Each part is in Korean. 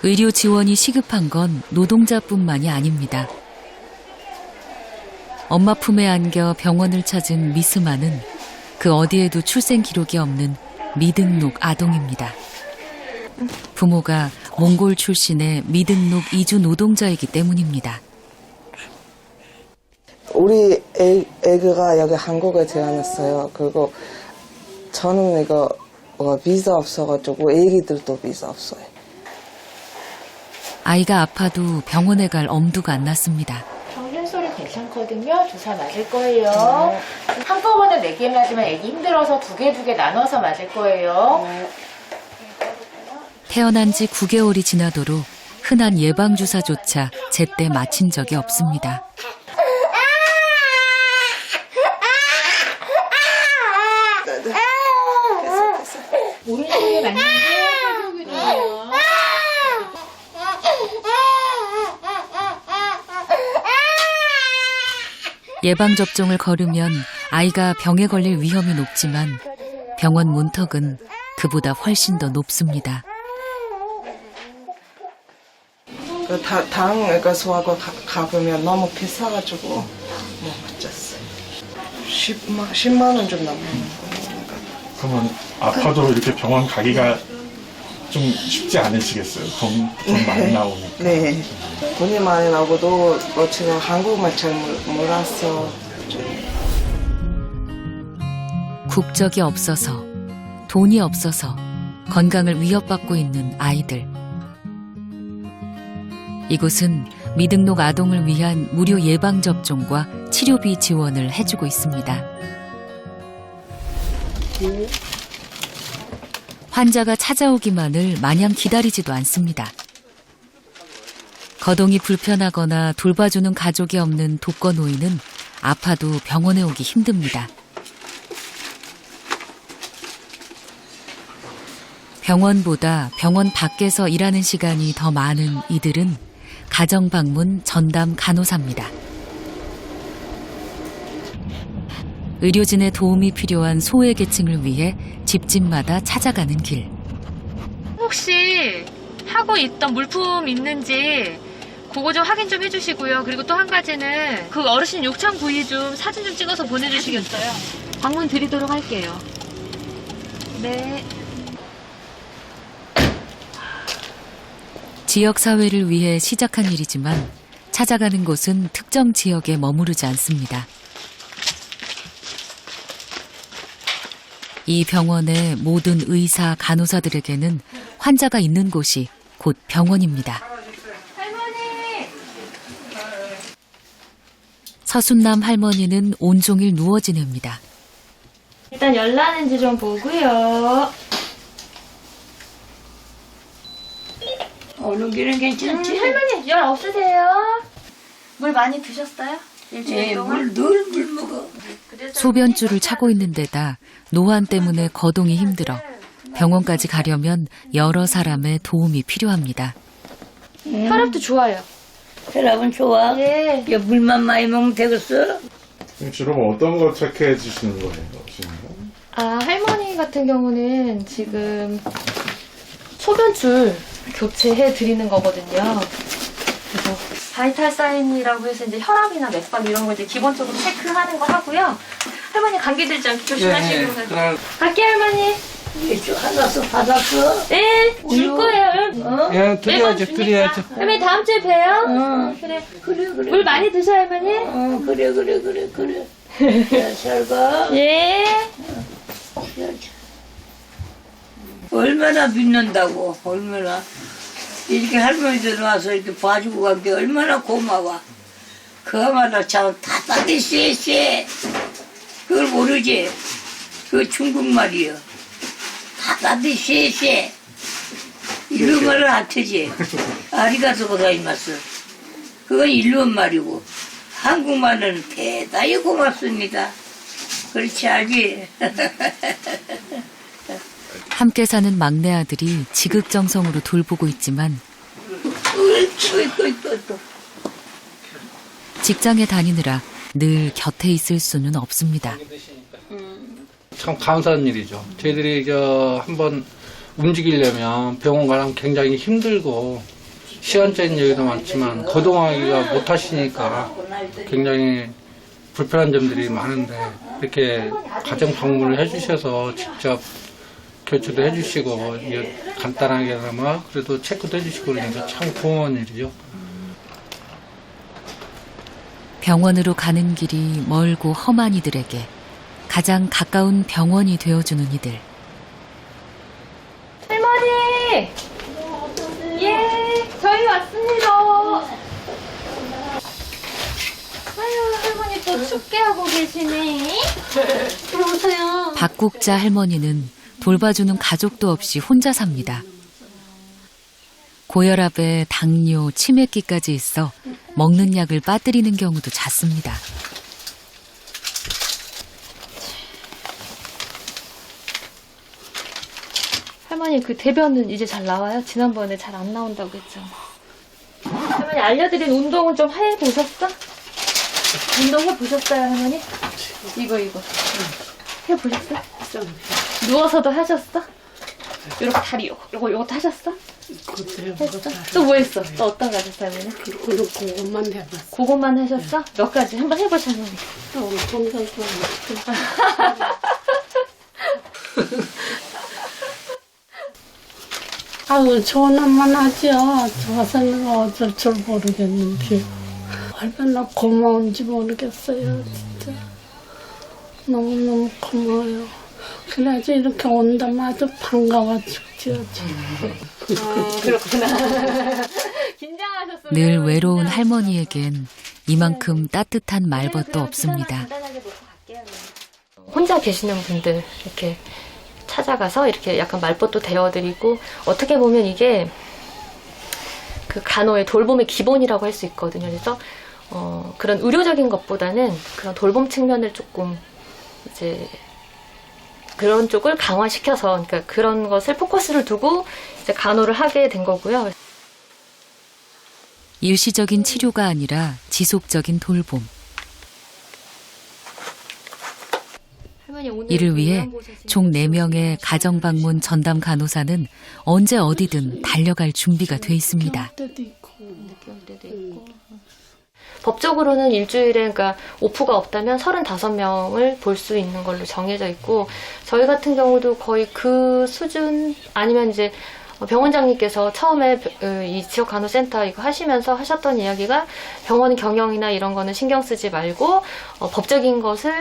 의료 지원이 시급한 건 노동자뿐만이 아닙니다. 엄마 품에 안겨 병원을 찾은 미스마는 그 어디에도 출생 기록이 없는 미등록 아동입니다. 부모가 몽골 출신의 미등록 이주 노동자이기 때문입니다. 우리 애가 여기 한국에 태어났어요. 그리고 저는 이거 비자 없어가지고 애기들도 비자 없어요. 아이가 아파도 병원에 갈 엄두가 안 났습니다. 혈소리 괜찮거든요. 주사 맞을 거예요. 한꺼번에 4개 맞으면 애기 힘들어서 2개 나눠서 맞을 거예요. 태어난 지 9개월이 지나도록 흔한 예방주사조차 제때 맞힌 적이 없습니다. 오른쪽에 맞는 게 혈소균이에요. 예방접종을 거르면 아이가 병에 걸릴 위험이 높지만 병원 문턱은 그보다 훨씬 더 높습니다. 당 소하고 가보면 너무 비싸가지고 못 맞췄어요. 10만 원 좀 넘는 거니까. 그러면 아파도 이렇게 병원 가기가 좀 쉽지 않으시겠어요? 돈 많이 나오니까. 네. 돈이 많이 나오고도 지금 한국말 잘 몰랐어. 국적이 없어서, 돈이 없어서 건강을 위협받고 있는 아이들. 이곳은 미등록 아동을 위한 무료 예방접종과 치료비 지원을 해주고 있습니다. 환자가 찾아오기만을 마냥 기다리지도 않습니다. 거동이 불편하거나 돌봐주는 가족이 없는 독거노인은 아파도 병원에 오기 힘듭니다. 병원보다 병원 밖에서 일하는 시간이 더 많은 이들은 가정방문 전담 간호사입니다. 의료진의 도움이 필요한 소외계층을 위해 집집마다 찾아가는 길. 혹시 하고 있던 물품 있는지 그거 좀 확인 좀 해주시고요. 그리고 또 한 가지는 그 어르신 욕창 부위 좀 사진 좀 찍어서 보내주시겠어요? 방문 드리도록 할게요. 네. 지역사회를 위해 시작한 일이지만 찾아가는 곳은 특정 지역에 머무르지 않습니다. 이 병원의 모든 의사, 간호사들에게는 환자가 있는 곳이 곧 병원입니다. 할머니! 서순남 할머니는 온종일 누워 지냅니다. 일단 열 나는지 좀 보고요. 오는 길은 괜찮지? 할머니 열 없으세요? 물 많이 드셨어요? 일주일 동안? 늘 물 먹어. 소변줄을 차고 있는 데다 노환 때문에 거동이 힘들어 병원까지 가려면 여러 사람의 도움이 필요합니다. 혈압도 좋아요. 혈압은 좋아? 예. 야, 물만 많이 먹으면 되겠어? 주로 뭐 어떤 거 체크해 주시는 거예요? 아, 할머니 같은 경우는 지금 소변줄 교체해 드리는 거거든요. 그래서 바이탈 사인이라고 해서 이제 혈압이나 맥박 이런 거 이제 기본적으로 체크하는 거 하고요. 할머니 감기 들지 않게 조심하시고. 갈게요, 할머니. 이거 하나씩 받았어? 네, 줄 거예요. 어? 예, 드려야죠, 드려야죠. 할머니 다음 주에 봬요. 어. 그래. 그래. 물 많이 드셔, 할머니. 어, 그래. 야, 잘 가. 예. 얼마나 믿는다고, 얼마나. 이렇게 할머니들 와서 이렇게 봐주고 간 게 얼마나 고마워. 그마다 참 답답해, 쎄. 그걸 모르지? 그거 중국말이요. 답답해, 쎄. 일본말은 안 트지? 아리가토 고자이마스. 그건 일본 말이고, 한국말은 대단히 고맙습니다. 그렇지, 알지? 함께 사는 막내 아들이 지극정성으로 돌보고 있지만 직장에 다니느라 늘 곁에 있을 수는 없습니다. 참 감사한 일이죠. 저희들이 한번 움직이려면 병원 가면 굉장히 힘들고 시간적인 얘기도 많지만 거동하기가 못 하시니까 굉장히 불편한 점들이 많은데 이렇게 가정 방문을 해주셔서 직접 교체도 해주시고 간단하게나마 그래도 체크도 해주시고 그러니까 참 고마운 일이죠. 병원으로 가는 길이 멀고 험한 이들에게 가장 가까운 병원이 되어주는 이들. 할머니! 예, 저희 왔습니다. 아유, 할머니 또 춥게 하고 계시네. 들어오세요. 박국자 할머니는 돌봐주는 가족도 없이 혼자 삽니다. 고혈압에 당뇨, 치매기까지 있어 먹는 약을 빠뜨리는 경우도 잦습니다. 할머니 그 대변은 이제 잘 나와요? 지난번에 잘 안 나온다고 했잖아. 할머니 알려드린 운동은 좀 해보셨어? 운동 해보셨어요, 할머니? 이거. 해보셨어? 누워서도 하셨어? 이렇게 다리 요것도 하셨어? 했어? 또 뭐 했어? 또 어떤 거 하셨어, 할머니? 그거는 그것만 해봤어. 그것만 하셨어? 몇 가지? 한번 해보셔, 할머니. 아유, 좋은 엄만 하죠. 좋아서는 어쩔 줄 모르겠는데. 얼마나 고마운지 모르겠어요, 진짜. 너무너무 고마워요. 그래야지 이렇게 온다면 아주 반가워 죽죠. 그렇구나. 긴장하셨어요. 늘 외로운 할머니에겐 이만큼 따뜻한 말벗도 없습니다. 혼자 계시는 분들 이렇게 찾아가서 이렇게 약간 말벗도 대어드리고, 어떻게 보면 이게 그 간호의 돌봄의 기본이라고 할 수 있거든요. 그래서 그런 의료적인 것보다는 그런 돌봄 측면을 조금 이제 그런 쪽을 강화시켜서, 그러니까 그런 것을 포커스를 두고 이제 간호를 하게 된 거고요. 일시적인 치료가 아니라 지속적인 돌봄. 이를 위해 총 4명의 가정방문 전담 간호사는 언제 어디든 달려갈 준비가 돼 있습니다. 법적으로는 일주일에, 그러니까 오프가 없다면 35명을 볼 수 있는 걸로 정해져 있고, 저희 같은 경우도 거의 그 수준, 아니면 이제 병원장님께서 처음에 이 지역 간호센터 이거 하시면서 하셨던 이야기가, 병원 경영이나 이런 거는 신경 쓰지 말고 법적인 것을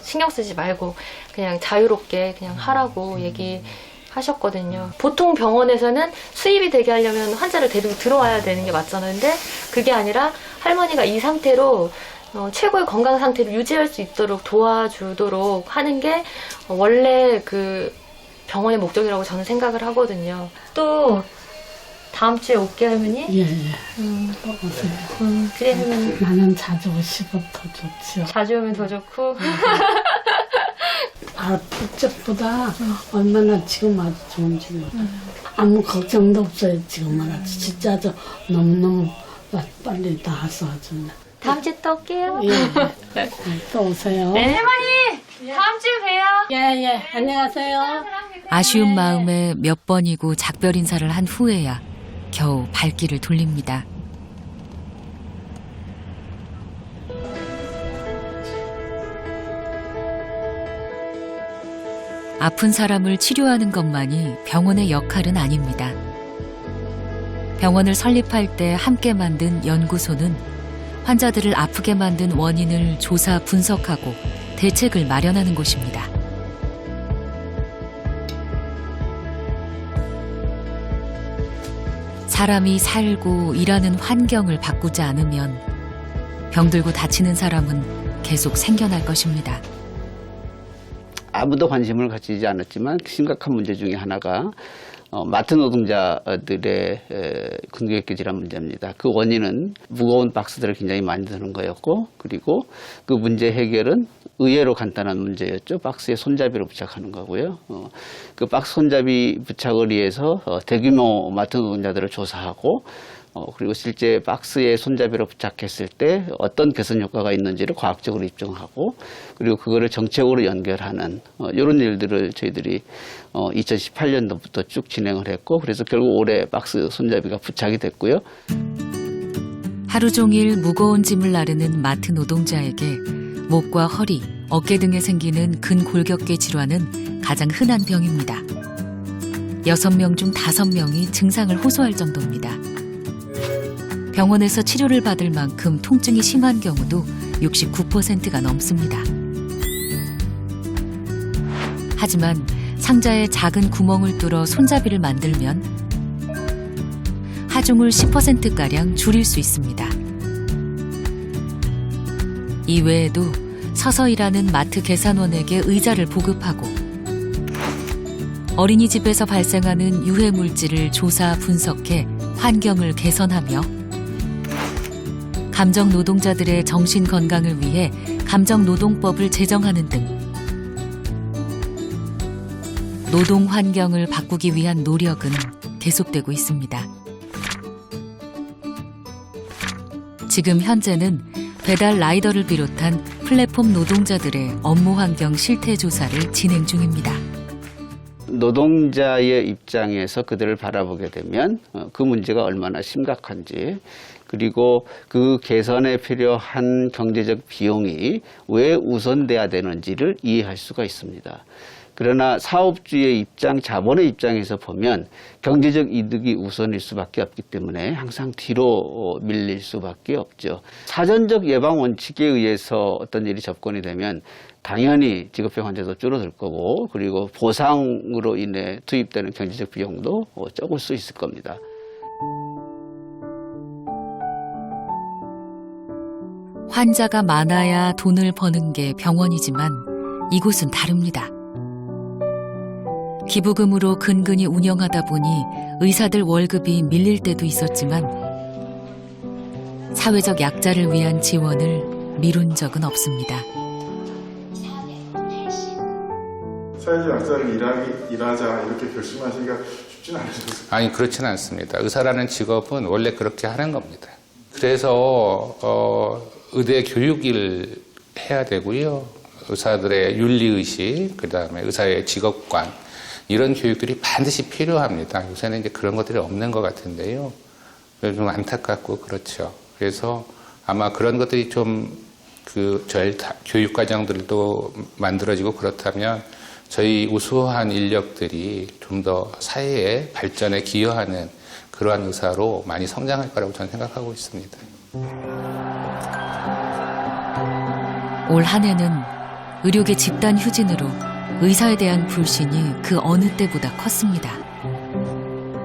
신경 쓰지 말고 그냥 자유롭게 그냥 하라고 얘기하셨거든요. 보통 병원에서는 수입이 되게 하려면 환자를 데리고 들어와야 되는 게 맞잖아요. 근데 그게 아니라 할머니가 이 상태로 최고의 건강 상태를 유지할 수 있도록 도와주도록 하는 게 원래 그 병원의 목적이라고 저는 생각을 하거든요. 또 다음 주에 올게, 할머니? 예. 또 오세요. 그래, 할머니. 나는 자주 오시고 더 좋죠. 자주 오면 더 좋고. 그때보다 얼마나 지금 아주 좋은지 몰라요. 아무 걱정도 없어요, 지금은 아주. 진짜 아주 너무너무 빨리 나와서 아주. 다음 주에 또 올게요. 예. 또 오세요. 네, 할머니! 다음 주에 봬요. 예. 안녕하세요. 아쉬운 마음에 몇 번이고 작별 인사를 한 후에야 겨우 발길을 돌립니다. 아픈 사람을 치료하는 것만이 병원의 역할은 아닙니다. 병원을 설립할 때 함께 만든 연구소는 환자들을 아프게 만든 원인을 조사 분석하고 대책을 마련하는 곳입니다. 사람이 살고 일하는 환경을 바꾸지 않으면 병들고 다치는 사람은 계속 생겨날 것입니다. 아무도 관심을 가지지 않았지만 심각한 문제 중에 하나가 마트 노동자들의 근육외교 질환 문제입니다. 그 원인은 무거운 박스들을 굉장히 많이 드는 거였고, 그리고 그 문제 해결은 의외로 간단한 문제였죠. 박스에 손잡이로 부착하는 거고요. 그 박스 손잡이 부착을 위해서 대규모 마트 노동자들을 조사하고 그리고 실제 박스에 손잡이로 부착했을 때 어떤 개선 효과가 있는지를 과학적으로 입증하고 그리고 그거를 정책으로 연결하는 이런 일들을 저희들이 2018년도부터 쭉 진행을 했고 그래서 결국 올해 박스 손잡이가 부착이 됐고요. 하루 종일 무거운 짐을 나르는 마트 노동자에게 목과 허리, 어깨 등에 생기는 근골격계 질환은 가장 흔한 병입니다. 6명 중 5명이 증상을 호소할 정도입니다. 병원에서 치료를 받을 만큼 통증이 심한 경우도 69%가 넘습니다. 하지만 상자에 작은 구멍을 뚫어 손잡이를 만들면 하중을 10%가량 줄일 수 있습니다. 이외에도 서서 일하는 마트 계산원에게 의자를 보급하고 어린이집에서 발생하는 유해 물질을 조사 분석해 환경을 개선하며 감정 노동자들의 정신 건강을 위해 감정노동법을 제정하는 등 노동 환경을 바꾸기 위한 노력은 계속되고 있습니다. 지금 현재는 배달 라이더를 비롯한 플랫폼 노동자들의 업무 환경 실태 조사를 진행 중입니다. 노동자의 입장에서 그들을 바라보게 되면 그 문제가 얼마나 심각한지 그리고 그 개선에 필요한 경제적 비용이 왜 우선돼야 되는지를 이해할 수가 있습니다. 그러나 사업주의 입장, 자본의 입장에서 보면 경제적 이득이 우선일 수밖에 없기 때문에 항상 뒤로 밀릴 수밖에 없죠. 사전적 예방 원칙에 의해서 어떤 일이 접근이 되면 당연히 직업병 환자도 줄어들 거고 그리고 보상으로 인해 투입되는 경제적 비용도 적을 수 있을 겁니다. 환자가 많아야 돈을 버는 게 병원이지만 이곳은 다릅니다. 기부금으로 근근히 운영하다 보니 의사들 월급이 밀릴 때도 있었지만 사회적 약자를 위한 지원을 미룬 적은 없습니다. 사회적 약자를 일하자 이렇게 결심하시기가 쉽지는 않으셨어요? 아니 그렇지는 않습니다. 의사라는 직업은 원래 그렇게 하는 겁니다. 그래서 의대 교육을 해야 되고요. 의사들의 윤리의식, 그다음에 의사의 직업관 이런 교육들이 반드시 필요합니다. 요새는 이제 그런 것들이 없는 것 같은데요. 좀 안타깝고 그렇죠. 그래서 아마 그런 것들이 좀 저희 교육 과정들도 만들어지고 그렇다면 저희 우수한 인력들이 좀 더 사회의 발전에 기여하는 그러한 의사로 많이 성장할 거라고 저는 생각하고 있습니다. 올 한 해는 의료계 집단 휴진으로 의사에 대한 불신이 그 어느 때보다 컸습니다.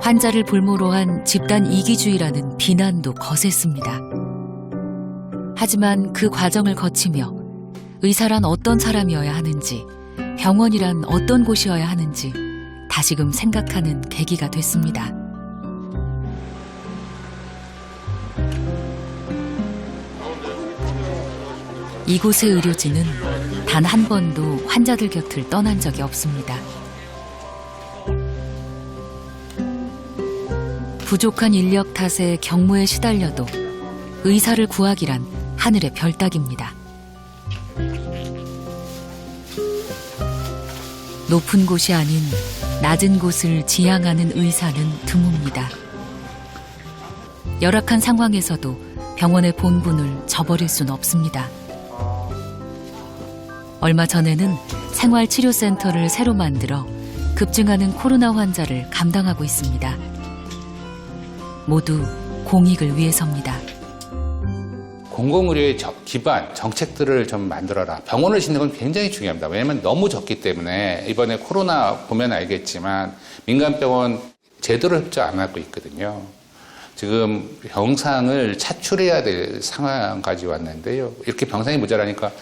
환자를 볼모로 한 집단 이기주의라는 비난도 거셌습니다. 하지만 그 과정을 거치며 의사란 어떤 사람이어야 하는지, 병원이란 어떤 곳이어야 하는지 다시금 생각하는 계기가 됐습니다. 이곳의 의료진은 단 한 번도 환자들 곁을 떠난 적이 없습니다. 부족한 인력 탓에 경무에 시달려도 의사를 구하기란 하늘의 별 따기입니다. 높은 곳이 아닌 낮은 곳을 지향하는 의사는 드뭅니다. 열악한 상황에서도 병원의 본분을 저버릴 수는 없습니다. 얼마 전에는 생활치료센터를 새로 만들어 급증하는 코로나 환자를 감당하고 있습니다. 모두 공익을 위해서입니다. 공공의료의 기반, 정책들을 좀 만들어라. 병원을 짓는 건 굉장히 중요합니다. 왜냐하면 너무 적기 때문에 이번에 코로나 보면 알겠지만 민간병원 제대로 협조 안 하고 있거든요. 지금 병상을 차출해야 될 상황까지 왔는데요. 이렇게 병상이 모자라니까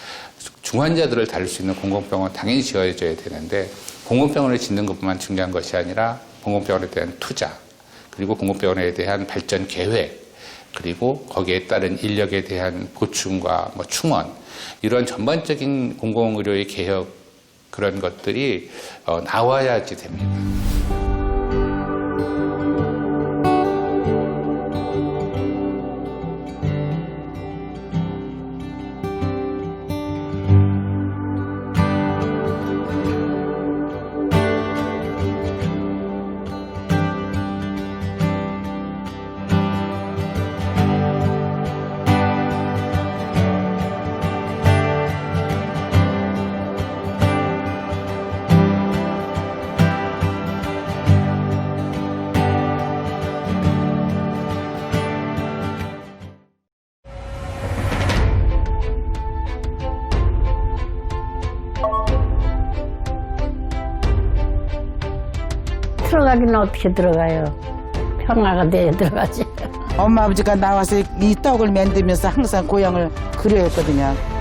중환자들을 다룰 수 있는 공공병원 당연히 지어져야 되는데 공공병원을 짓는 것뿐만 중요한 것이 아니라 공공병원에 대한 투자 그리고 공공병원에 대한 발전 계획 그리고 거기에 따른 인력에 대한 보충과 충원 이런 전반적인 공공의료의 개혁 그런 것들이 나와야지 됩니다. 들어가기는 어떻게 들어가요? 평화가 돼야 들어가지. 엄마 아버지가 나와서 이 떡을 만들면서 항상 고향을 그리워했거든요.